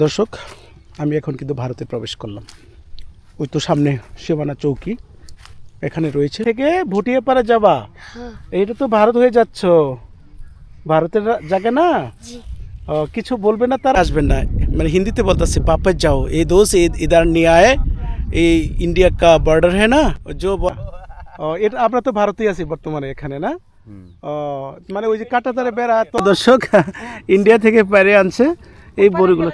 দর্শক, আমি এখন কিন্তু ভারতে প্রবেশ করলাম। ওই তো সামনে সীমানা চৌকি এখানে রয়েছে। থেকে ভুটিয়াপাড়া যাবা? এইটা তো ভারত হয়ে যাচ্ছ, ভারতের জায়গা না? কিছু বলবে না, তার আসবেন না, মানে হিন্দিতে বলতেছে वापस जाओ, ये दोस्त इधर नहीं आए, ये इंडिया का बॉर्डर है ना जो এটা আমরা তো ভারতেই আছি বর্তমানে এখানে না। মানে ওই যে কাঁটাতারে বেড়া। তো দর্শক, ইন্ডিয়া থেকে বাইরে আনছে এই বড়িগুলো।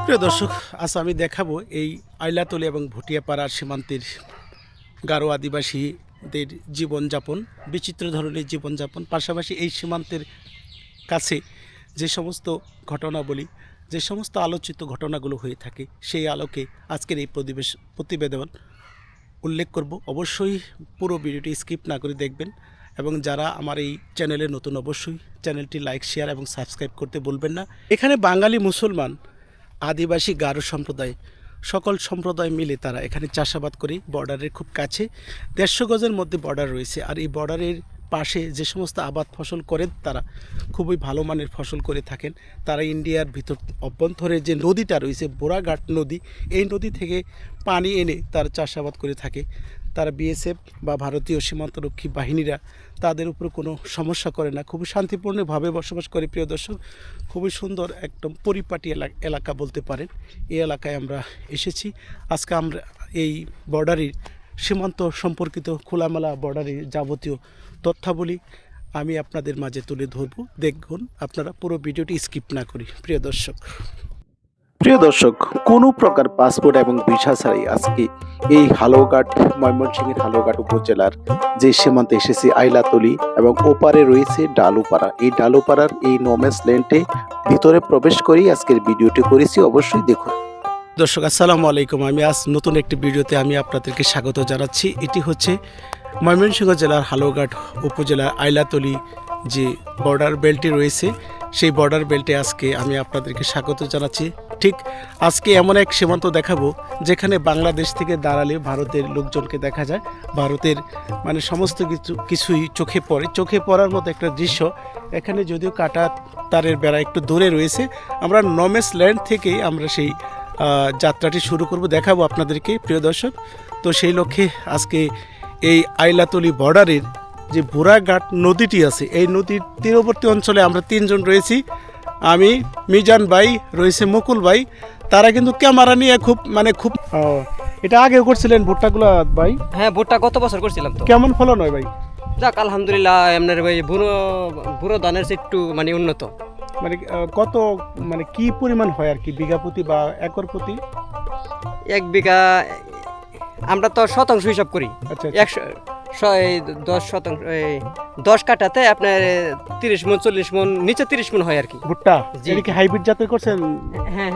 প্রিয় দর্শক, আজ আমি দেখাবো এই আইলাতলি এবং ভুটিয়াপাড়ার সীমান্তের গারো আদিবাসীদের জীবনযাপন, বিচিত্র ধরনের জীবনযাপন, পাশাপাশি এই সীমান্তের কাছে যে সমস্ত ঘটনাবলী, যে সমস্ত আলোচিত ঘটনাগুলো হয়ে থাকে, সেই আলোকে আজকের এই প্রতিবেদন উল্লেখ করব। অবশ্যই পুরো ভিডিওটি স্কিপ না করে দেখবেন এবং যারা আমার এই চ্যানেলে নতুন, অবশ্যই চ্যানেলটি লাইক, শেয়ার এবং সাবস্ক্রাইব করতে বলবেন না। এখানে বাঙালি, মুসলমান, আদিবাসী, গারো সম্প্রদায়, সকল সম্প্রদায় মিলে তারা এখানে চাষাবাদ করে। বর্ডারের খুব কাছে 150 গজের মধ্যে বর্ডার রয়েছে। আর এই বর্ডারের পাশে যে সমস্ত আবাদ ফসল করেন তারা খুবই ভালো মানের ফসল করে থাকেন। তারা ইন্ডিয়ার ভিতর অভ্যন্তরে যে নদীটা রয়েছে, বোরাঘাট নদী, এই নদী থেকে পানি এনে তারা চাষাবাদ করে থাকে। তারা বিএসএফ বা ভারতীয় সীমান্তরক্ষী বাহিনীরা তাদের উপর কোনো সমস্যা করে না, খুবই শান্তিপূর্ণভাবে বসবাস করে। প্রিয় দর্শক, খুবই সুন্দর একদম পরিপাটি এলাকা বলতে পারেন। এই এলাকায় আমরা এসেছি। আজকে আমরা এই বর্ডারের সীমান্ত সম্পর্কিত খোলামেলা বর্ডারের যাবতীয় তথ্যাবলী আমি আপনাদের মাঝে তুলে ধরব। দেখুন আপনারা পুরো ভিডিওটি স্কিপ না করি। প্রিয় দর্শক, কোনো প্রকার পাসপোর্ট এবং ভিসা ছাড়াই আজকে এই হালুয়াঘাট, ময়মনসিংহের হালুয়াঘাট উপজেলার যে সীমান্তে এসেছি আইলাতলি, এবং ওপারে রয়েছে ডালুপাড়া। এই ডালুপাড়ার এই নোম্যান্স ল্যান্ডে ভিতরে প্রবেশ করেই আজকের ভিডিওটি করেছি, অবশ্যই দেখুন। দর্শক, আসসালামু আলাইকুম। আমি আজ নতুন একটি ভিডিওতে আমি আপনাদেরকে স্বাগত জানাচ্ছি। এটি হচ্ছে ময়মনসিংহ জেলার হালুয়াঘাট উপজেলার আইলাতলি যে বর্ডার বেল্টটি রয়েছে, সেই বর্ডার বেল্টে আজকে আমি আপনাদেরকে স্বাগত জানাচ্ছি। ঠিক আজকে এমন এক সীমান্ত দেখাবো যেখানে বাংলাদেশ থেকে দাঁড়ালে ভারতের লোকজনকে দেখা যায়। ভারতের মানে সমস্ত কিছুই চোখে পড়ার মতো একটা দৃশ্য। এখানে যদিও কাটা তারের বেড়া একটু দূরে রয়েছে, আমরা নোম্যান্স ল্যান্ড থেকেই আমরা সেই যাত্রাটি শুরু করব, দেখাবো আপনাদেরকে। প্রিয় দর্শক, তো সেই লক্ষ্যে আজকে এই আইলাতলি বর্ডারের যে বোরাঘাট নদীটি আছে, এই নদীর তীরবর্তী অঞ্চলে আমরা 3 জন রয়েছি। আমি, মিজান ভাই, রয়েছে মুকুল ভাই। তারা কিন্তু ক্যামেরা নিয়ে খুব এটা আগেও করছিলেন ভুট্টাগুলো ভাই? হ্যাঁ, ভুট্টা গত বছর করছিলাম। তো কেমন ফলন হয় ভাই? যাক, আলহামদুলিল্লাহ। আপনার ভাই বুড়ো ধানের চেয়ে একটু উন্নত। কত কি পরিমাণ হয় আর কি, বিঘা প্রতি বা একর প্রতি? 1 বিঘা আমরা তো শতাংশ হিসাব করি। আচ্ছা, 10 শতাংশ, 10 কাঠাতে আপনার 30 মণ 40 মণ, নিচে 30 মণ হয় আর কি ভুট্টা। এটা কি হাইব্রিড জাতের করছেন? হ্যাঁ।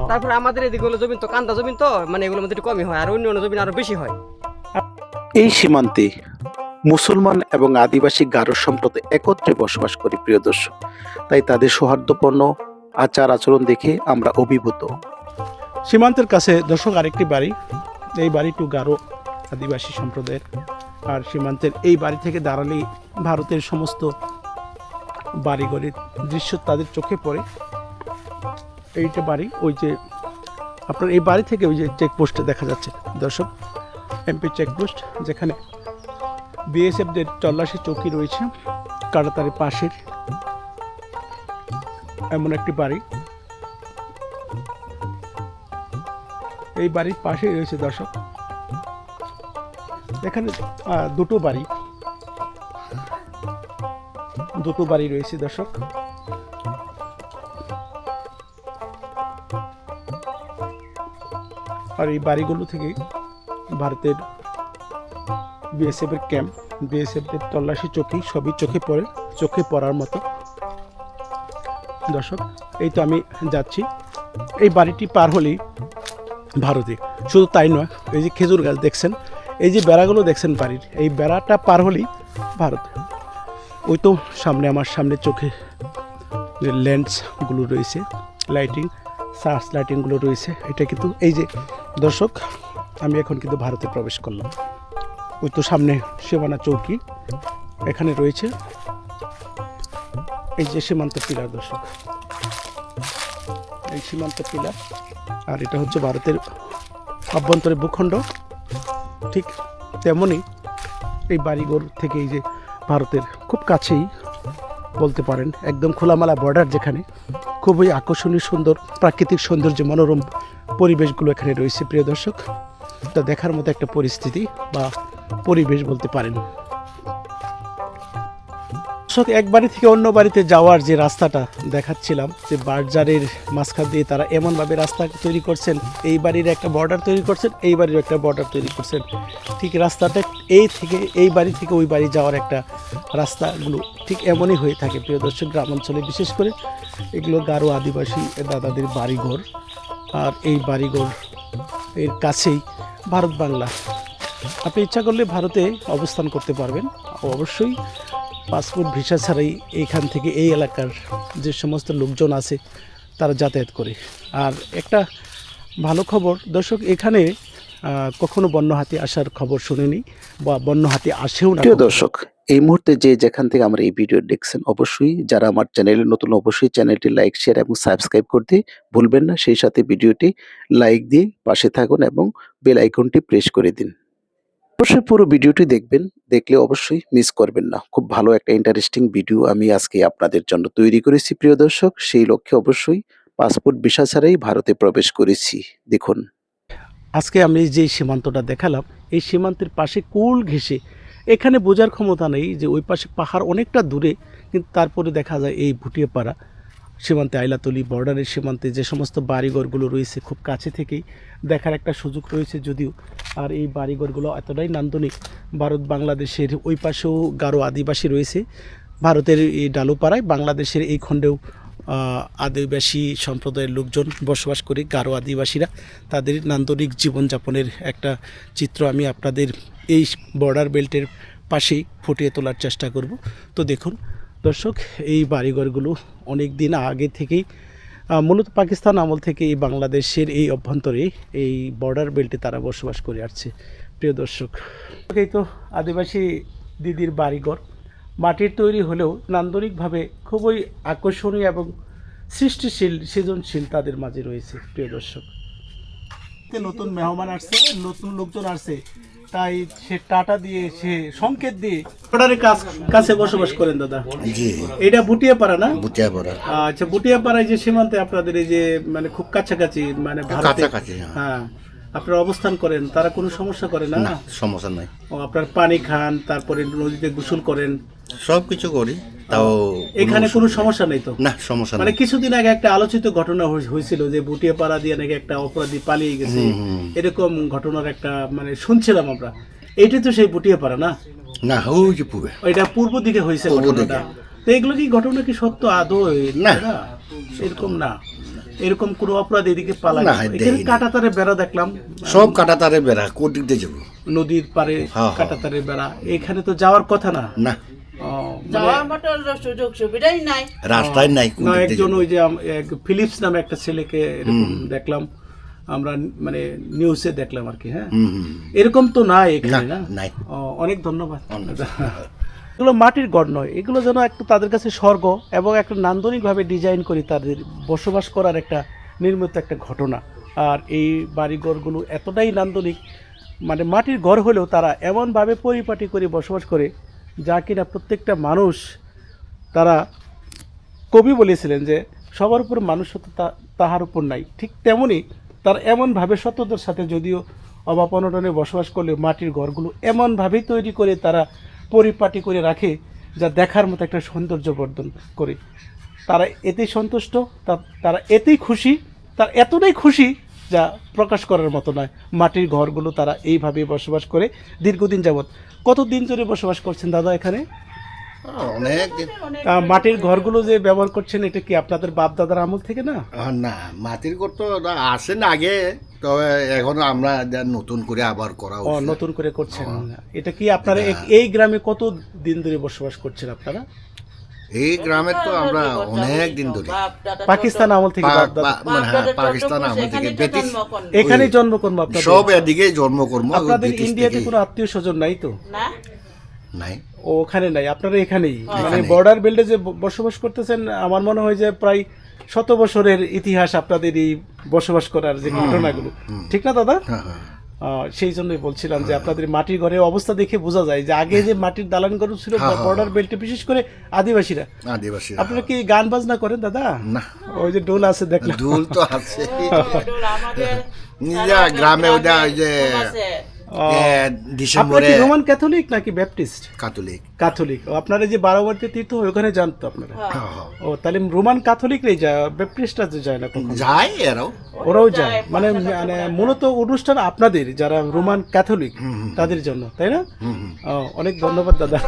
তারপরে আমাদের এদিকে হলো জমিন তো কান্দা জমিন, তো মানে এগুলোর মধ্যে একটু কমই হয়, আর অন্য জমিন আরো বেশি হয়। এই সীমান্তে মুসলমান এবং আদিবাসী গারো সম্প্রদায় একত্রে বসবাস করে। প্রিয় দর্শক, তাই তাদের সৌহার্দ্যপূর্ণ আচার আচরণ দেখে আমরা অভিভূত। সীমান্তের কাছে দর্শক আরেকটি বাড়ি, এই বাড়িটি গারো আদিবাসী সম্প্রদায়ের। আর সীমান্তের এই বাড়ি থেকে দাঁড়ালেই ভারতের সমস্ত বাড়িঘরের দৃশ্য তাদের চোখে পড়ে। এইটা বাড়ি, ওই যে আপনার এই বাড়ি থেকে ওই যে চেকপোস্টে দেখা যাচ্ছে দর্শক, এমপি চেকপোস্ট, যেখানে বিএসএফদের তল্লাশি চৌকি রয়েছে কাঁটাতারের পাশের এমন একটি বাড়ি। এই বাড়ির পাশেই রয়েছে দর্শক, এখানে দুটো বাড়ি রয়েছে দর্শক। আর এই বাড়িগুলো থেকে ভারতের বিএসএফ এর ক্যাম্প, বিএসএফ এর তল্লাশি চৌকি সবই চোখে পড়ার মতো। দর্শক, এই তো আমি যাচ্ছি, এই বাড়িটি পার হলেই ভারতে। শুধু তাই নয়, এই যে খেজুর গাছ দেখছেন, এই যে বেড়াগুলো দেখছেন বাড়ির, এই বেড়াটা পার হলেই ভারত। ওই তো সামনে, আমার সামনে চোখে যে লেন্সগুলো রয়েছে, লাইটিং, সার্চ লাইটিংগুলো রয়েছে, এটা কিন্তু এই যে দর্শক আমি এখন কিন্তু ভারতে প্রবেশ করলাম। ওই তো সামনে সীমানা চৌকি এখানে রয়েছে, এই যে সীমান্ত পিলার দর্শক, এই সীমান্ত পিলার, আর এটা হচ্ছে ভারতের অভ্যন্তরে ভূখণ্ড। ঠিক তেমনই এই বাড়িঘর থেকে এই যে ভারতের খুব কাছেই বলতে পারেন, একদম খোলামেলা বর্ডার, যেখানে খুবই আকর্ষণীয় সুন্দর প্রাকৃতিক সৌন্দর্য, মনোরম পরিবেশগুলো এখানে রয়েছে প্রিয় দর্শক। তা দেখার মতো একটা পরিস্থিতি বা পরিবেশ বলতে পারেন। দর্শক, এক বাড়ি থেকে অন্য বাড়িতে যাওয়ার যে রাস্তাটা দেখাচ্ছিলাম, যে বাজারের মাঝখান দিয়ে তারা এমনভাবে রাস্তা তৈরি করছেন, এই বাড়ির একটা বর্ডার তৈরি করছেন, এই বাড়ির একটা বর্ডার তৈরি করছেন। ঠিক রাস্তাটা এই থেকে এই বাড়ি থেকে ওই বাড়ি যাওয়ার একটা রাস্তাগুলো ঠিক এমনই হয়ে থাকে প্রিয় দর্শক। গ্রামাঞ্চলে বিশেষ করে এগুলো গারো আদিবাসী দাদাদের বাড়িঘর, আর এই বাড়িঘর এর কাছেই ভারত বাংলা। আপনি ইচ্ছা করলে ভারতে অবস্থান করতে পারবেন, অবশ্যই পাসপোর্ট ভিসা ছাড়াই এইখান থেকে এই এলাকার যে সমস্ত লোকজন আছে তারা যাতায়াত করে। আর একটা ভালো খবর দর্শক, এখানে কখনো বন্য হাতি আসার খবর শুনিনি বা বন্য হাতি আসেও না। প্রিয় দর্শক, এই মুহূর্তে যে যেখান থেকে আমার এই ভিডিও দেখছেন, অবশ্যই যারা আমার চ্যানেলে নতুন, অবশ্যই চ্যানেলটি লাইক, শেয়ার এবং সাবস্ক্রাইব করতে ভুলবেন না। সেই সাথে ভিডিওটি লাইক দিয়ে পাশে থাকুন এবং বেল আইকনটি প্রেস করে দিন। অবশ্যই পুরো ভিডিওটি দেখবেন, দেখলে অবশ্যই মিস করবেন না। খুব ভালো একটা ইন্টারেস্টিং ভিডিও আমি আজকে আপনাদের জন্য তৈরি করেছি প্রিয় দর্শক। সেই লক্ষ্যে অবশ্যই পাসপোর্ট ভিসা ছাড়াই ভারতে প্রবেশ করেছি। দেখুন, আজকে আমি যে সীমান্তটা দেখালাম, এই সীমান্তের পাশে কুল ঘেঁষে, এখানে বোঝার ক্ষমতা নেই যে ওই পাশে পাহাড় অনেকটা দূরে, কিন্তু তারপরে দেখা যায় এই ভুটিয়াপাড়া সীমান্তে, আইলাতলি বর্ডারের সীমান্তে যে সমস্ত বাড়িঘরগুলো রয়েছে খুব কাছে থেকেই দেখার একটা সুযোগ রয়েছে যদিও। আর এই বাড়িঘরগুলো এতটাই নান্দনিক, ভারত বাংলাদেশের ওই পাশেও গারো আদিবাসী রয়েছে, ভারতের এই ডালুপাড়ায় বাংলাদেশের এই খণ্ডেও আদিবাসী সম্প্রদায়ের লোকজন বসবাস করে, গারো আদিবাসীরা, তাদের নান্দনিক জীবনযাপনের একটা চিত্র আমি আপনাদের এই বর্ডার বেল্টের পাশেই ফুটিয়ে তোলার চেষ্টা করব। তো দেখুন দর্শক, এই বাড়িঘরগুলো অনেক দিন আগে থেকেই মূলত পাকিস্তান আমল থেকে এই বাংলাদেশের এই অভ্যন্তরে এই বর্ডার বেল্টে তারা বসবাস করে আসছে প্রিয় দর্শক। এই তো আদিবাসী দিদির বাড়িঘর, মাটির তৈরি হলেও নান্দনিকভাবে খুবই আকর্ষণীয় এবং সৃষ্টিশীল, সৃজনশীল তাদের মাঝে রয়েছে প্রিয় দর্শক। নতুন মেহমান আসছে, নতুন লোকজন আসছে, তাই সে টাটা দিয়ে, সে সংকেত দিয়ে বর্ডারের কাছে বসবাস করেন দাদা। জি, এটা বুটিয়াপাড়া না? বুটিয়াপাড়া। আচ্ছা, বুটিয়াপাড়ায় যে সীমান্তে আপনাদের এই যে মানে খুব কাছাকাছি, মানে ভারতে, কাছাকাছি, হ্যাঁ, আপনারা অবস্থান করেন, তারা কোনো সমস্যা করে না? না, সমস্যা নাই। ও, আপনার পানি খান, তারপরে নদীতে গোসল করেন, সব কিছু করি, তাও এখানে কোনো সমস্যা নেই তো? না, সমস্যা মানে নাই। কিছুদিন আগে একটা আলোচিত ঘটনা হয়েছিল যে বুটিয়াপাড়া দিয়ে নাকি একটা অপরাধী পালিয়ে গেছে, এরকম ঘটনার একটা মানে শুনছিলাম আমরা। এইটা তো সেই বুটিয়াপাড়া না? না, ওই যে পূবে। এটা পূর্ব দিকে হয়েছে পূর্ব ঘটনাটা। তো এগুলো কি ঘটনা কি সত্য আদৌ? না। এরকম না, এরকম কোনো অপরাধ এদিকে পালায় না, না। এখানে দেখিনি। কাঁটাতারে বেড়া দেখলাম, সব কাটাতারে বেড়া, কোন দিক দিয়ে যাবো? নদীর পারে হ্যাঁ। কাঁটাতারে বেড়া, এখানে তো যাওয়ার কথা না। না, ও, মানে যাওয়ার মতো সুযোগ সুবিধাই নাই। রাস্তায় নাই, কোন না, দিক দিয়ে একজন যাবো? ওই যে এক ফিলিপস নামে একটা ছেলেকে এরকম দেখলাম আমরা, মানে নিউজে দেখলাম আর কি। হ্যাঁ, এরকম তো নাই এখানে না, না? নাই। ও, অনেক ধন্যবাদ। এগুলো মাটির ঘর নয়, এগুলো যেন একটু তাদের কাছে স্বর্গ, এবং একটা নান্দনিকভাবে ডিজাইন করে তাদের বসবাস করার একটা নির্মিত একটা ঘটনা। আর এই বাড়িঘরগুলো এতটাই নান্দনিক, মানে মাটির ঘর হলেও তারা এমনভাবে পরিপাটি করে বসবাস করে যা কিনা প্রত্যেকটা মানুষ, তারা কবি বলেছিলেন যে সবার উপর মানুষত্ব তাহার উপর নাই, ঠিক তেমনি তার এমনভাবে সত্যতার সাথে যদিও অভাব অনটনে বসবাস করলে মাটির ঘরগুলো এমনভাবেই তৈরি করে তারা পরিপাটি করে রাখে যা দেখার মতো একটা সৌন্দর্য বর্ধন করে। তারা এতেই সন্তুষ্ট, তারা এতেই খুশি, তার এতটাই খুশি যা প্রকাশ করার মতো নয়। মাটির ঘরগুলো তারা এইভাবে বসবাস করে দীর্ঘদিন যাবৎ। কতদিন ধরে বসবাস করছেন দাদা এখানে? অনেক দিন। মাটির ঘরগুলো যে ব্যবহার করছেন, এটা কি আপনাদের বাপ দাদার আমল থেকে না? না, মাটির ঘর তো আসেন আগে, তবে এখন আমরা নতুন করে আবার করা ও, হচ্ছে। নতুন করে করছেন। এটা কি আপনারা এই গ্রামে কত দিন ধরে বসবাস করছেন আপনারা? এই গ্রামের তো আমরা অনেক দিন ধরে পাকিস্তান আমল থেকে বাপ দাদা মানে হ্যাঁ, পাকিস্তান আমল থেকে ব্রিটিশ এখানেই জন্মকর্ম আপনাদের সব এদিকে জন্মকর্ম আপনাদের ব্রিটিশ ইন্ডিয়াতে থেকেই। কোনো আত্মীয় স্বজন নাই তো না নাই ও ওখানে নাই আপনারা এখানেই মানে এখানেই। বর্ডার বেল্টে যে বসবাস করতেছেন আমার মনে হয় যে প্রায় 100 বছরের ইতিহাস আপনাদের এই বসবাস করার যে ঘটনাগুলো ঠিক না দাদা হ্যাঁ, হ্যাঁ। সেই জন্যই বলছিলাম যে আপনাদের মাটির ঘরের অবস্থা দেখে বোঝা যায় যে আগে যে মাটির দালান ঘর ছিল হ্যাঁ, হ্যাঁ, বর্ডার বেল্টে বিশেষ করে আদিবাসীরা আদিবাসী আপনারা কি গান বাজনা করেন দাদা না ওই যে ডোল আছে দেখলাম দুল তো আছে আমাদের নিজা গ্রামে ওটা ওই যে আছে। আপনারা ডিসেম্বরে কি রোমান ক্যাথলিক নাকি ব্যাপটিস্ট কাতলিক ক্যাথলিক ও আপনারা যে বারোয়ারটি তীর্থ হয় ওখানে যান তো আপনারা হ্যাঁ, ও তাহলে রোমান ক্যাথলিকরাই যায় ব্যাপটিস্টরা তো যায় না কখনো যায় এরাও ওরাও যায় মানে মানে মূলত অনুষ্ঠান আপনাদের যারা রোমান ক্যাথলিক তাদের জন্য তাই না অনেক ধন্যবাদ দাদা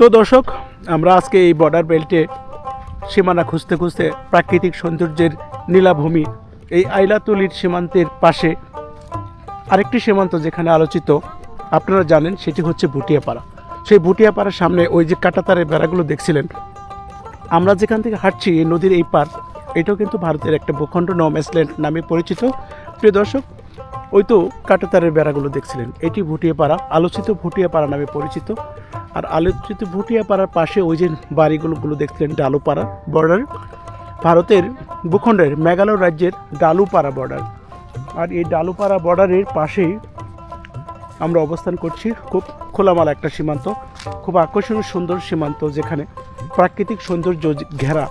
তো দর্শক আমরা আজকে এই বর্ডার বেল্টে সীমানা খুঁজতে খুঁজতে প্রাকৃতিক সৌন্দর্যের নীলাভূমি এই আইলাতলির সীমান্তের পাশে আরেকটি সীমান্ত যেখানে আলোচিত আপনারা জানেন সেটি হচ্ছে ভুটিয়াপাড়া সেই ভুটিয়াপাড়ার সামনে ওই যে কাঁটাতারের বেড়াগুলো দেখছিলেন আমরা যেখান থেকে হাঁটছি এই নদীর এই পার এটাও কিন্তু ভারতের একটা ভূখণ্ড নমেসল্যান্ড নামে পরিচিত প্রিয় দর্শক ওই তো কাঁটাতারের বেড়াগুলো দেখছিলেন এটি ভুটিয়াপাড়া আলোচিত ভুটিয়াপাড়া নামে পরিচিত আর আলোচিত ভুটিয়াপাড়ার পাশে ওই যে বাড়িগুলো দেখছিলেন ডালুপাড়া বর্ডার ভারতের ভূখণ্ডের মেঘালয় রাজ্যের ডালুপাড়া বর্ডার আর এই ডালুপাড়া বর্ডারের পাশেই আমরা অবস্থান করছি খুব খোলামেলা একটা সীমান্ত খুব আকর্ষণীয় সুন্দর সীমান্ত যেখানে প্রাকৃতিক সৌন্দর্য ঘেরা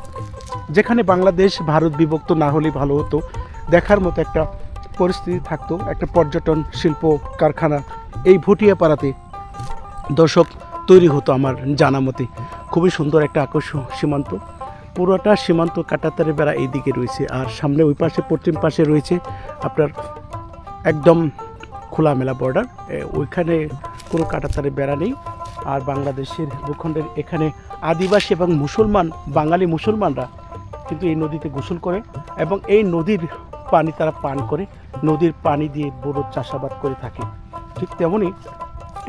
যেখানে বাংলাদেশ ভারত বিভক্ত না হলেই ভালো হতো দেখার মতো একটা পরিস্থিতি থাকতো একটা পর্যটন শিল্প কারখানা এই ভুটিয়াপাড়াতে দর্শক তৈরি হতো আমার জানা মতে খুবই সুন্দর একটা আকর্ষণ সীমান্ত পুরোটা সীমান্ত কাঁটাতারের বেড়া এই দিকে রয়েছে আর সামনে ওই পাশে পশ্চিম পাশে রয়েছে আপনার একদম খোলামেলা বর্ডার ওইখানে কোনো কাঁটাতারের বেড়া নেই আর বাংলাদেশের ভূখণ্ডের এখানে আদিবাসী এবং মুসলমান বাঙালি মুসলমানরা কিন্তু এই নদীতে গোসল করে এবং এই নদীর পানি তারা পান করে নদীর পানি দিয়ে বড় চাষাবাদ করে থাকে ঠিক তেমনই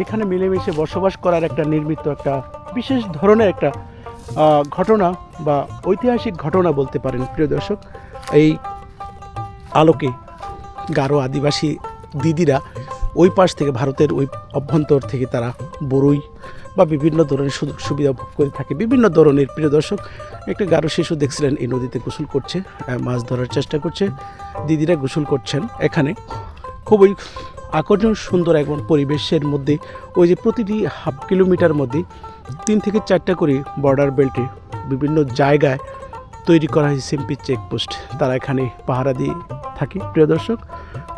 এখানে মিলেমিশে বসবাস করার একটা নির্মিত একটা বিশেষ ধরনের একটা ঘটনা বা ঐতিহাসিক ঘটনা বলতে পারেন প্রিয় দর্শক এই আলোকে গারো আদিবাসী দিদিরা ওই পাশ থেকে ভারতের ওই অভ্যন্তর থেকে তারা বড়ই বা বিভিন্ন ধরনের সুযোগ সুবিধা ভোগ করে থাকে বিভিন্ন ধরনের প্রিয় দর্শক একটা গারো শিশু দেখছিলেন এই নদীতে গোসল করছে মাছ ধরার চেষ্টা করছে দিদিরা গোসল করছেন এখানে খুবই আকর্ষণীয় সুন্দর এবং পরিবেশের মধ্যে ওই যে প্রতিটি হাফ কিলোমিটার মধ্যে 3 থেকে 4টা করে বর্ডার বেল্টে বিভিন্ন জায়গায় তৈরি করা হয়েছে সিম্পি চেকপোস্ট তারা এখানে পাহারা দিয়ে থাকে প্রিয় দর্শক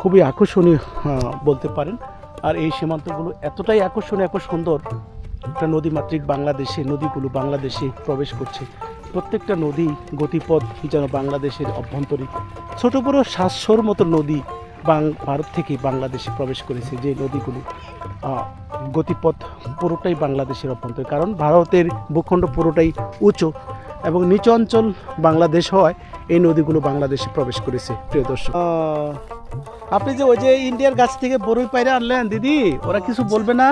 খুবই আকর্ষণীয় বলতে পারেন আর এই সীমান্তগুলো এতটাই আকর্ষণীয় এত সুন্দর একটা নদীমাতৃক বাংলাদেশে নদীগুলো বাংলাদেশে প্রবেশ করছে প্রত্যেকটা নদী গতিপথ যেন বাংলাদেশের অভ্যন্তরীণ ছোট বড় 700-র মতো নদী ভারত থেকে বাংলাদেশে প্রবেশ করেছে যে নদীগুলো গতিপথ পুরোটাই বাংলাদেশের অভ্যন্তরে কারণ ভারতের ভূখণ্ড পুরোটাই উঁচু এবং নিচু অঞ্চল বাংলাদেশ হওয়ায় এই নদীগুলো বাংলাদেশে প্রবেশ করেছে প্রিয় দর্শক আপনি যে ওই যে ইন্ডিয়ার গাছ থেকে বড়ই পায়রা আনলেন দিদি ওরা কিছু বলবে না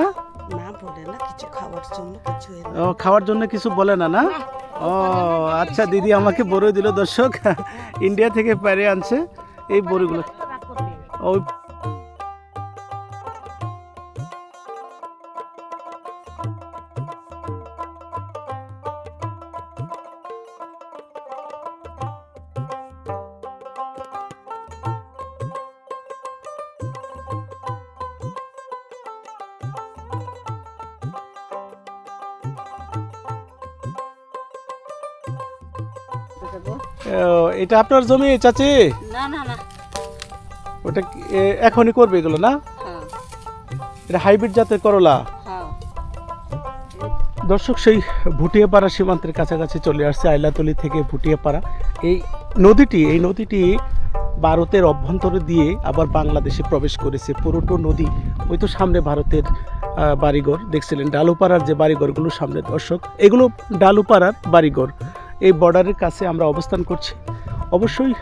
না বলে না কিছু খাওয়ার জন্য কিছু খাওয়ার জন্য কিছু বলে না না ও আচ্ছা দিদি আমাকে বড়ই দিল দর্শক ইন্ডিয়া থেকে পায়রা আনছে এই বড়িগুলো ওই এটা আপনার জমি চাচি না না না ওটা এখনই করবে এগুলো না হ্যাঁ এটা হাইব্রিড জাতের করলা হ্যাঁ দর্শক সেই ভুটিয়াপাড়া সীমান্তের কাছাকাছি চলে আসছে আইলাতলি থেকে ভুটিয়াপাড়া এই নদীটি ভারতের অভ্যন্তরে দিয়ে আবার বাংলাদেশে প্রবেশ করেছে পুরোটো নদী ওই তো সামনে ভারতের বাড়িঘর দেখছিলেন, ডালুপাড়ার যে বাড়িঘরগুলো সামনে দর্শক, এগুলো ডালুপাড়ার বাড়িঘর। এই বর্ডারের কাছে আমরা অবস্থান করছি। অবশ্যই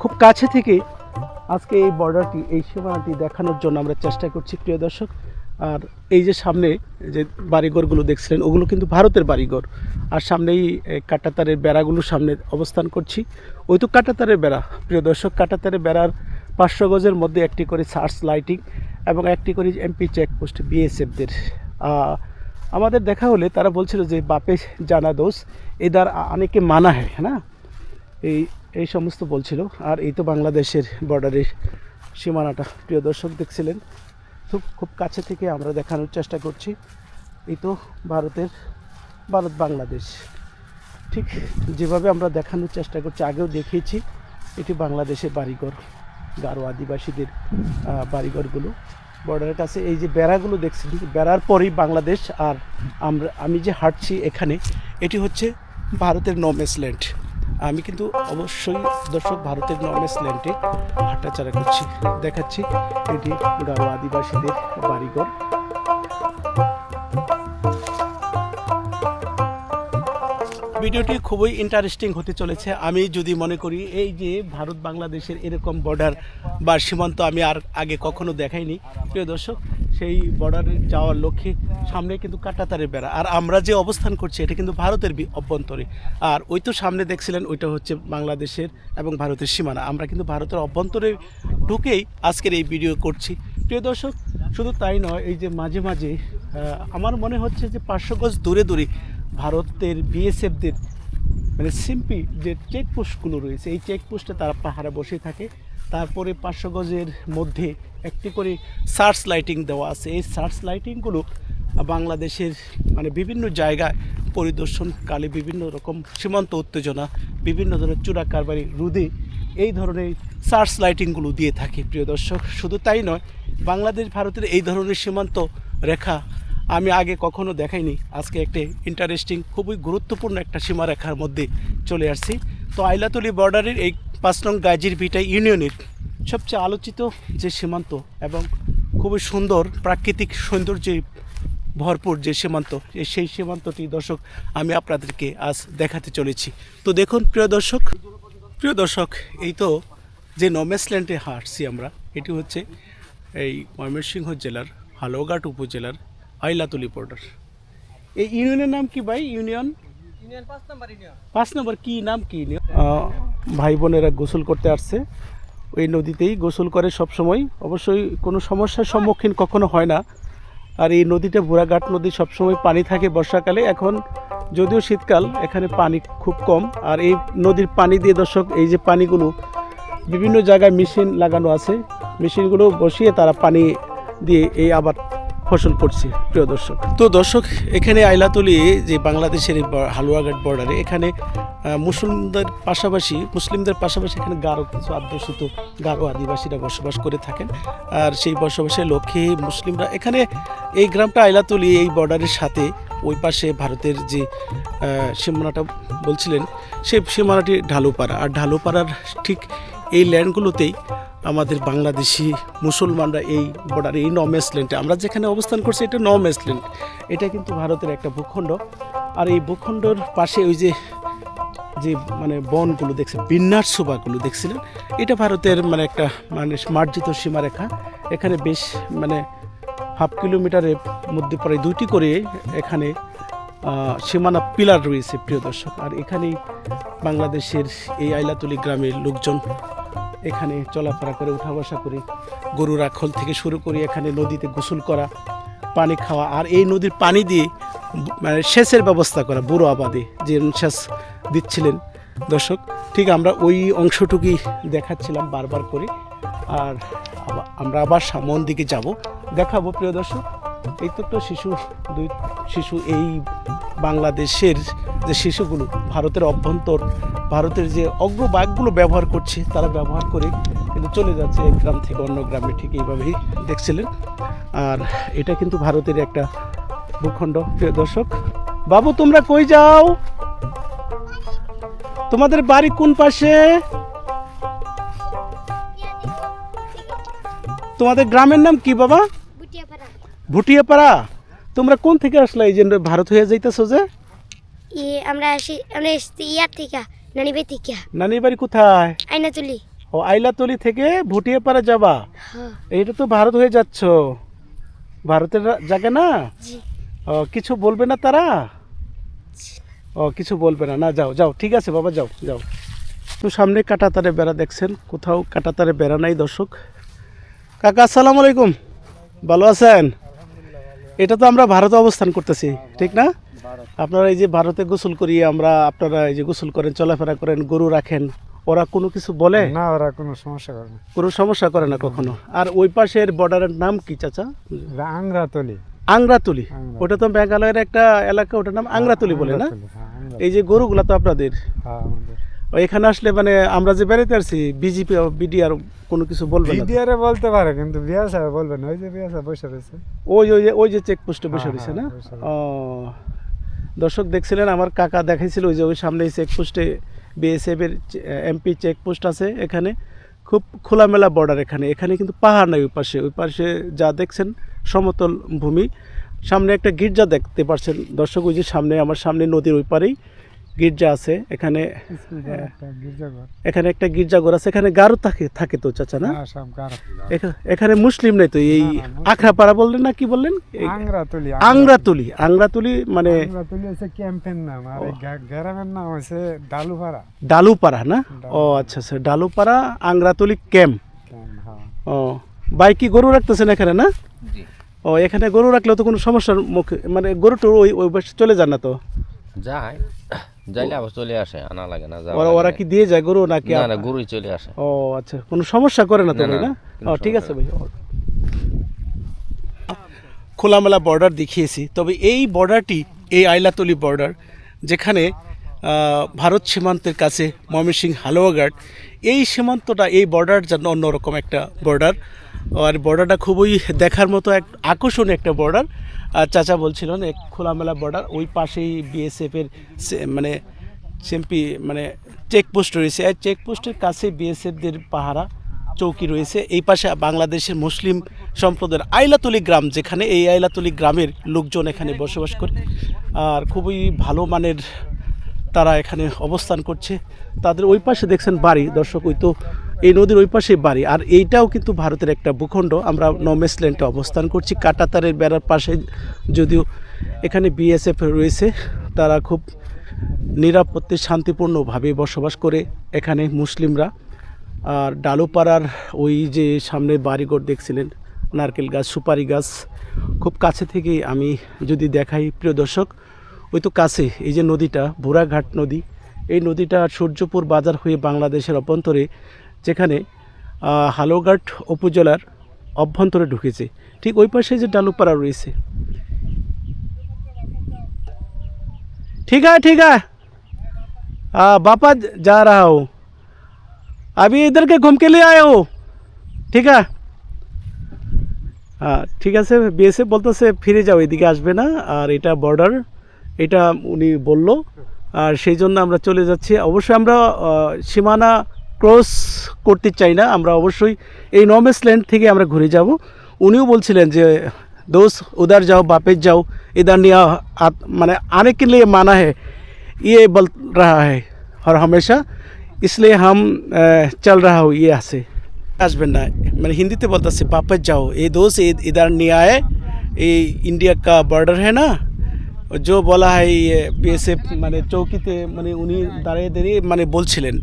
খুব কাছে থেকে আজকে এই বর্ডারটি, এই সীমানাটি দেখানোর জন্য আমরা চেষ্টা করছি প্রিয় দর্শক। আর এই যে সামনে যে বাড়িঘরগুলো দেখছিলেন, ওগুলো কিন্তু ভারতের বাড়িঘর। আর সামনেই কাঁটাতারের বেড়াগুলো সামনে অবস্থান করছি। ওই তো কাঁটাতারের বেড়া প্রিয় দর্শক, কাঁটাতারের বেড়ার 500 গজের মধ্যে একটি করে সার্চ লাইটিং এবং একটি করে এমপি চেকপোস্ট বিএসএফদের। আমাদের দেখা হলে তারা বলছিল যে বাপে জানা দোষ এদার অনেকে মানা হ্যাঁ না, এই সমস্ত বলছিল। আর এই তো বাংলাদেশের বর্ডারের সীমানাটা প্রিয় দর্শক দেখছিলেন, খুব কাছে থেকে আমরা দেখানোর চেষ্টা করছি। এই তো ভারত বাংলাদেশ, ঠিক যেভাবে আমরা দেখানোর চেষ্টা করছি, আগেও দেখিয়েছি। এটি বাংলাদেশের বাড়িঘর, গারো আদিবাসীদের বাড়িঘরগুলো বর্ডারের কাছে। এই যে বেড়াগুলো দেখছি, বেড়ার পরেই বাংলাদেশ। আর আমি যে হাঁটছি এখানে, এটি হচ্ছে ভারতের নোম্যান্স ল্যান্ড। আমি কিন্তু অবশ্যই দর্শক ভারতের নোম্যান্স ল্যান্ডে হাঁটাচলা করছি, দেখাচ্ছি। এটি গারো আদিবাসীদের বাড়িঘর। ভিডিওটি খুবই ইন্টারেস্টিং হতে চলেছে। আমি যদি মনে করি এই যে ভারত বাংলাদেশের এরকম বর্ডার বা সীমান্ত আমি আর আগে কখনো দেখাইনি প্রিয় দর্শক। সেই বর্ডারে যাওয়ার লক্ষ্যে সামনে কিন্তু কাঁটাতারের বেড়া। আর আমরা যে অবস্থান করছি এটা কিন্তু ভারতের অভ্যন্তরে। আর ওই তো সামনে দেখছিলেন, ওইটা হচ্ছে বাংলাদেশের এবং ভারতের সীমানা। আমরা কিন্তু ভারতের অভ্যন্তরে ঢুকেই আজকের এই ভিডিও করছি প্রিয় দর্শক। শুধু তাই নয়, এই যে মাঝে মাঝে আমার মনে হচ্ছে যে 500 গজ দূরে দূরে ভারতের বিএসএফদের মানে সিম্পি যে চেকপোস্টগুলো রয়েছে, এই চেকপোস্টে তারা পাহারা বসে থাকে। তারপরে 500 গজের মধ্যে একটি করে সার্চ লাইটিং দেওয়া আছে। এই সার্চ লাইটিংগুলো বাংলাদেশের মানে বিভিন্ন জায়গায় পরিদর্শনকালে বিভিন্ন রকম সীমান্ত উত্তেজনা, বিভিন্ন ধরনের চোরা কারবারি রোধে এই ধরনের সার্চ লাইটিংগুলো দিয়ে থাকে প্রিয় দর্শক। শুধু তাই নয়, বাংলাদেশ ভারতের এই ধরনের সীমান্ত রেখা আমি আগে কখনো দেখাইনি। আজকে একটা ইন্টারেস্টিং, খুবই গুরুত্বপূর্ণ একটা সীমারেখার মধ্যে চলে আসছি। তো আইলাতলি বর্ডারের এই 5 নং গাজীর ভিটা ইউনিয়নের সবচেয়ে আলোচিত যে সীমান্ত এবং খুবই সুন্দর প্রাকৃতিক সৌন্দর্যে ভরপুর যে সীমান্ত, সেই সীমান্তটি দর্শক আমি আপনাদেরকে আজ দেখাতে চলেছি। তো দেখুন প্রিয় দর্শক, এই তো যে নোম্যান্স ল্যান্ডে হাঁটছি আমরা, এটি হচ্ছে এই ময়মনসিংহ জেলার হালুয়াঘাট উপজেলার আইলাতলি বর্ডার। এই ইউনিয়নের নাম কি ভাই? ইউনিয়ন 5 নম্বর কি নাম কি? ভাই বোনেরা গোসল করতে আসছে, ওই নদীতেই গোসল করে সব সময়। অবশ্যই কোনো সমস্যার সম্মুখীন কখনো হয় না। আর এই নদীটা বুড়াঘাট নদী, সবসময় পানি থাকে বর্ষাকালে। এখন যদিও শীতকাল, এখানে পানি খুব কম। আর এই নদীর পানি দিয়ে দর্শক, এই যে পানিগুলো বিভিন্ন জায়গায় মেশিন লাগানো আছে, মেশিনগুলো বসিয়ে তারা পানি দিয়ে এই আবার ফসল করছে প্রিয় দর্শক। তো দর্শক, এখানে আইলাতলি যে বাংলাদেশের হালুয়াঘাট বর্ডারে, এখানে মুসলিমদের পাশাপাশি এখানে গারো কিছু অধ্যুষিত গারো আদিবাসীরা বসবাস করে থাকেন। আর সেই বসবাসের লক্ষ্যে মুসলিমরা এখানে, এই গ্রামটা আইলাতলি এই বর্ডারের সাথে ওই পাশে ভারতের যে সীমানাটা বলছিলেন, সেই সীমানাটি ঢালুপাড়া। আর ঢালুপাড়ার ঠিক এই ল্যান্ডগুলোতেই আমাদের বাংলাদেশি মুসলমানরা এই বর্ডারে, এই নোম্যান্স ল্যান্ডে আমরা যেখানে অবস্থান করছি, এটা নোম্যান্স ল্যান্ড। এটা কিন্তু ভারতের একটা ভূখণ্ড। আর এই ভূখণ্ডর পাশে ওই যে মানে বনগুলো দেখছে, বিন্যাস শোভাগুলো দেখছিলেন, এটা ভারতের মানে একটা মানে মার্জিত সীমারেখা। এখানে বেশ মানে হাফ কিলোমিটারের মধ্যে প্রায় 2টি করে এখানে সীমানা পিলার রয়েছে প্রিয় দর্শক। আর এখানেই বাংলাদেশের এই আইলাতলি গ্রামের লোকজন এখানে চলাফেরা করে, উঠা বসা করে, গরু রাখল থেকে শুরু করে এখানে নদীতে গোসল করা, পানি খাওয়া। আর এই নদীর পানি দিয়ে মানে সেচের ব্যবস্থা করা, বুড়ো আবাদে যে সেচ দিচ্ছিলেন দর্শক, ঠিক আমরা ওই অংশটুকুই দেখাচ্ছিলাম বারবার করে। আর আমরা আবার সামন দিকে যাব, দেখাবো প্রিয় দর্শক। এই তো একটা দুই শিশু এই বাংলাদেশের যে শিশুগুলো ভারতের অভ্যন্তর, ভারতের যে অগ্রবাগগুলো ব্যবহার করছে, তারা ব্যবহার করে কিন্তু চলে যাচ্ছে এক গ্রাম থেকে অন্য গ্রামে, ঠিক এইভাবেই দেখছিলেন। আর এটা কিন্তু ভারতের একটা ভূখণ্ড প্রিয় দর্শক। বাবু, তোমরা কই যাও? তোমাদের বাড়ি কোন পাশে? তোমাদের গ্রামের নাম কি বাবা? ভুটিয়াপাড়া, তোমরা কোন থেকে আসলে এই যে ভারত হয়ে যাইতেছো যে? আমরা এসেছি ইয়ার থেকে নানিবাই থেকে। নানির বাড়ি কোথায়? আইনাতুলি। ও আইলাতলি থেকে ভুটিয়াপাড়া যাবা? এইটা তো ভারত হয়ে যাচ্ছ, ভারতের জায়গা না? জি। ও কিছু বলবে না তারা? ও কিছু বলবে না, না যাও যাও, ঠিক আছে বাবা, যাও যাও। তো সামনে কাঁটাতারে বেড়া দেখছেন, কোথাও কাঁটাতারে বেড়া নাই দর্শক। কাকা আসসালামু আলাইকুম, ভালো আছেন? এটা তো আমরা ভারতে অবস্থান করতেছি, ঠিক না? আপনারা এই যে ভারতে গোসল করিয়ে আমরা, আপনারা এই যে গোসল করেন, চলাফেরা করেন, গরু রাখেন, ওরা কোনো কিছু বলে না? ওরা কোনো সমস্যা করে না, কোনো সমস্যা করে না কখনো। আর ওই পাশের বর্ডারের নাম কি চাচা? আংরাতলি। আংরাতুলি, ওটা তো মেঘালয়ের একটা এলাকা, ওটার নাম আংরাতুলি বলে না? এই যে গরুগুলা তো আপনাদের, এখানে আসলে মানে আমরা যে বেড়াতে আসছি, বিজেপি বিডিআর কোনো কিছু বলবে না? বিডিআরে বলতে পারে, কিন্তু বিয়া সাহেব বলবে না। ওই যে বিয়া সাহেব বসে রয়েছে, ওই যে চেকপোস্টে বসে রয়েছে না? বসে ও দর্শক দেখছিলেন, আমার কাকা দেখাইছিল ওই যে ওই সামনে চেকপোস্টে বিএসএফ এর এমপি চেকপোস্ট আছে। এখানে খুব খোলামেলা বর্ডার, এখানে কিন্তু পাহাড় নাই। ওই পাশে যা দেখছেন সমতল ভূমি। সামনে একটা গির্জা দেখতে পাচ্ছেন দর্শক, ওই যে সামনে, আমার সামনে নদীর ওই পারেই গির্জা আছে। এখানে একটা গির্জাঘর আছে। এখানে গারো থাকে তো চাচা না? এখানে মুসলিম নেই তো? এই আখড়াপাড়া বললেন না, কি বললেন? আংরাতুলি মানে ক্যাম্পের নাম, আর গ্রামের নাম হচ্ছে ডালুপাড়া না? ও আচ্ছা আচ্ছা, ডালুপাড়া আংরাতুলি ক্যাম্প। ও ভাই কি গরু রাখতেছেন এখানে না? ও এখানে গরু রাখলেও তো কোনো সমস্যার মুখে, মানে গরুটা ওই পাশে চলে যান না তো? যায়, যাইলে আবার চলে আসে, আনা লাগে না। ওরা কি দিয়ে যায় গরু নাকি? না, গরুই চলে আসে। ও আচ্ছা, কোনো সমস্যা করে না তো ভাই না? ও ঠিক আছে ভাই। খোলামেলা বর্ডার দেখিয়েছি, তবে এই বর্ডারটি, এই আইলাতলি বর্ডার, যেখানে ভারত সীমান্তের কাছে ময়মনসিংহ হালুয়াঘাট, এই সীমান্তটা, এই বর্ডার যেন অন্যরকম একটা বর্ডার। আর বর্ডারটা খুবই দেখার মতো এক আকর্ষণীয় একটা বর্ডার। আর চাচা বলছিলেন এক খোলামেলা বর্ডার, ওই পাশেই বিএসএফের মানে সিএমপি মানে চেকপোস্ট রয়েছে। আর চেকপোস্টের কাছে বিএসএফদের পাহারা চৌকি রয়েছে। এই পাশে বাংলাদেশের মুসলিম সম্প্রদায়ের আইলাতলি গ্রাম, যেখানে এই আইলাতলি গ্রামের লোকজন এখানে বসবাস করে, আর খুবই ভালো মানের তারা এখানে অবস্থান করছে। তাদের ওই পাশে দেখছেন বাড়ি দর্শক, ওই তো এই নদীর ওই পাশে বাড়ি। আর এইটাও কিন্তু ভারতের একটা ভূখণ্ড। আমরা নমেস ল্যান্ডে অবস্থান করছি, কাঁটাতারের বেড়ার পাশে। যদিও এখানে বিএসএফ রয়েছে, তারা খুব নিরাপত্তে শান্তিপূর্ণভাবে বসবাস করে এখানে মুসলিমরা। আর ডালুপাড়ার ওই যে সামনে বাড়িঘর দেখছিলেন, নারকেল গাছ, সুপারি গাছ, খুব কাছে থেকেই আমি যদি দেখাই প্রিয় দর্শক, ওই তো কাছে এই যে নদীটা, ভোরাঘাট নদী, এই নদীটা সূর্যপুর বাজার হয়ে বাংলাদেশের অভ্যন্তরে, যেখানে হালুয়াঘাট উপজেলার অভ্যন্তরে ঢুকেছে। ঠিক ওই পাশে যে ডালুপাড়া রয়েছে। ठीक है बापा जा रहा हूँ, अभी इधर के घूम के लिए आए हो, ঠিক আছে? ঠিক আছে। বিএসএফ বলতেছে ফিরে যাও, এদিকে আসবে না। আর এটা বর্ডার, এটা উনি বলল, আর সেই জন্য আমরা চলে যাচ্ছি। অবশ্যই আমরা সীমানা ক্রস করতে চাই না, আমরা অবশ্যই এই নমেস ল্যান্ড থেকে আমরা ঘুরে যাব। উনিও বলছিলেন যে दोस्त उधर जाओ, वापस जाओ, इधर नहीं माने आने के लिए माना है, ये बोल रहा है और हमेशा, इसलिए हम चल रहा हूँ ये से। আসবেন না মানে হিন্দিতে বলতেছে वापस जाओ, ये दोस्त इधर नहीं आए, ये इंडिया का बॉर्डर है ना, जो बोला है ये बीएसएफ মানে চৌকিতে, মানে উনি দাঁড়িয়ে দাঁড়িয়ে মানে বলছিলেন,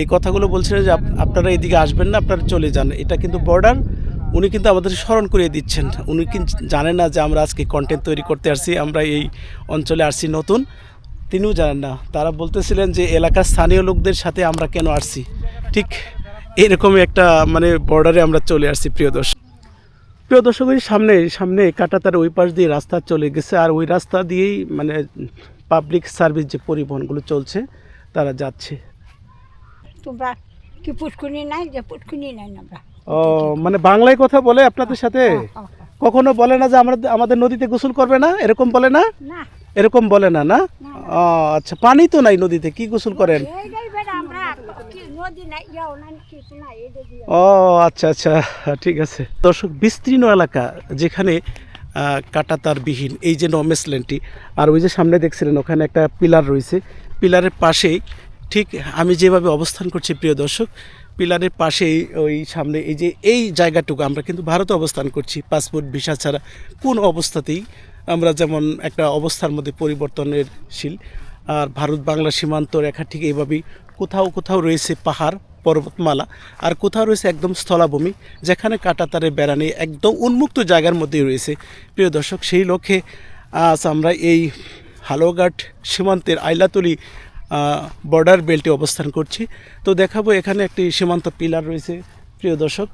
এই কথাগুলো বলছিলেন যে আপনারা এদিকে আসবেন না, আপনারা চলে যান, এটা কিন্তু বর্ডার। উনি কিন্তু আমাদের স্মরণ করিয়ে দিচ্ছেন। উনি কিন্তু জানেন না যে আমরা আজকে কন্টেন্ট তৈরি করতে আসছি, আমরা এই অঞ্চলে আসছি নতুন, তিনিও জানেন না। তারা বলতেছিলেন যে এলাকার স্থানীয় লোকদের সাথে আমরা কেন আসছি, ঠিক এরকমই একটা মানে বর্ডারে আমরা চলে আসছি। প্রিয় দর্শক ওই সামনে কাঁটাতার ওই পাশ দিয়ে রাস্তা চলে গেছে, আর ওই রাস্তা দিয়েই মানে পাবলিক সার্ভিস যে পরিবহনগুলো চলছে তারা যাচ্ছে। তোমরা কি পুষ্কুনি নাই, যে পুষ্কুনি নাই আমরা। ও মানে বাংলায় কথা বলে আপনাদের সাথে? কখনো বলে না যে আমাদের নদীতে গোসল করবে না, এরকম বলে না? এরকম বলে না? না, আচ্ছা। পানি তো নাই নদীতে, কি গোসল করেন? ও আচ্ছা আচ্ছা, ঠিক আছে। দর্শক বিস্তীর্ণ এলাকা, যেখানে কাঁটাতারবিহীন এই যে নমেস ল্যান্ডটি। আর ওই যে সামনে দেখছিলেন ওখানে একটা পিলার রয়েছে, পিলারের পাশেই ঠিক আমি যেভাবে অবস্থান করছি প্রিয় দর্শক, পিলারের পাশেই ওই সামনে এই যে এই জায়গাটুকু আমরা কিন্তু ভারতে অবস্থান করছি পাসপোর্ট ভিসা ছাড়া কোন অবস্থাতেই আমরা যেমন একটা অবস্থার মধ্যে পরিবর্তনশীল। আর ভারত বাংলা সীমান্ত রেখা ঠিক এইভাবেই কোথাও কোথাও রয়েছে পাহাড় পর্বতমালা, আর কোথাও রয়েছে একদম স্থলাভূমি যেখানে কাঁটাতারের বেড়া নেই, একদম উন্মুক্ত জায়গার মধ্যেই রয়েছে প্রিয় দর্শক। সেই লক্ষ্যে আজ আমরা এই হালুয়াঘাট সীমান্তের আইলাতলি বর্ডার বেল্টে অবস্থান করছি। তো দেখাবো এখানে একটি সীমান্ত পিলার রয়েছে প্রিয় দর্শক,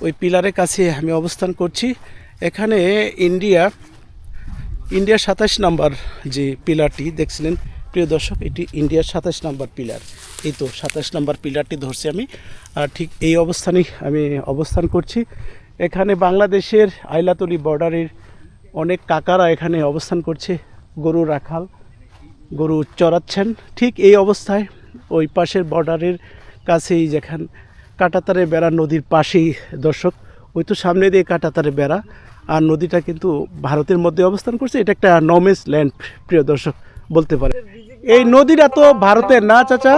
ওই পিলারের কাছে আমি অবস্থান করছি। এখানে ইন্ডিয়া 27 নম্বর যে পিলারটি দেখছিলেন প্রিয় দর্শক, এটি ইন্ডিয়ার 27 নম্বর পিলার। এই তো 27 নম্বর পিলারটি ধরছি আমি, আর ঠিক এই অবস্থানেই আমি অবস্থান করছি। এখানে বাংলাদেশের আইলাতলি বর্ডারের অনেক কাকারা এখানে অবস্থান করছে, গরু রাখাল, গরু চড়াচ্ছেন। ঠিক এই অবস্থায় ওই পাশের বর্ডারের কাছেই যেখান কাঁটাতারের বেড়া নদীর পাশেই দর্শক, ওই তো সামনে দিয়ে কাঁটাতারের বেড়া, আর নদীটা কিন্তু ভারতের মধ্যে অবস্থান করছে। এটা একটা নমেস ল্যান্ড প্রিয় দর্শক বলতে পারে। এই নদীটা তো ভারতের না চাচা?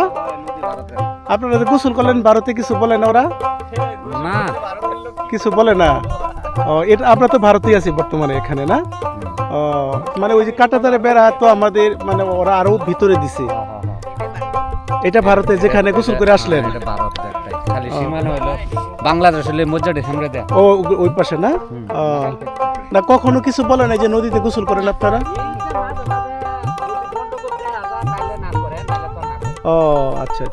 আপনারা তো গোসল করলেন ভারতে, কিছু বলে না ওরা? না, কিছু বলে না। এটা আমরা তো ভারতেই আছি বর্তমানে এখানে না? মানে ওই যে কাঁটাতারের বেড়া তো আমাদের মানে ওরা আরো ভিতরে দিছে। এটা ভারতে যেখানে গোসল করে আসলেন? খালি সীমানা হলো বাংলাদেশ হলে মজ্জাটা সামনে দেয়। ও ওই পাশে না? না কখনো কিছু বলে না যে নদীতে গোসল করেন আপনারা? ও আচ্ছা।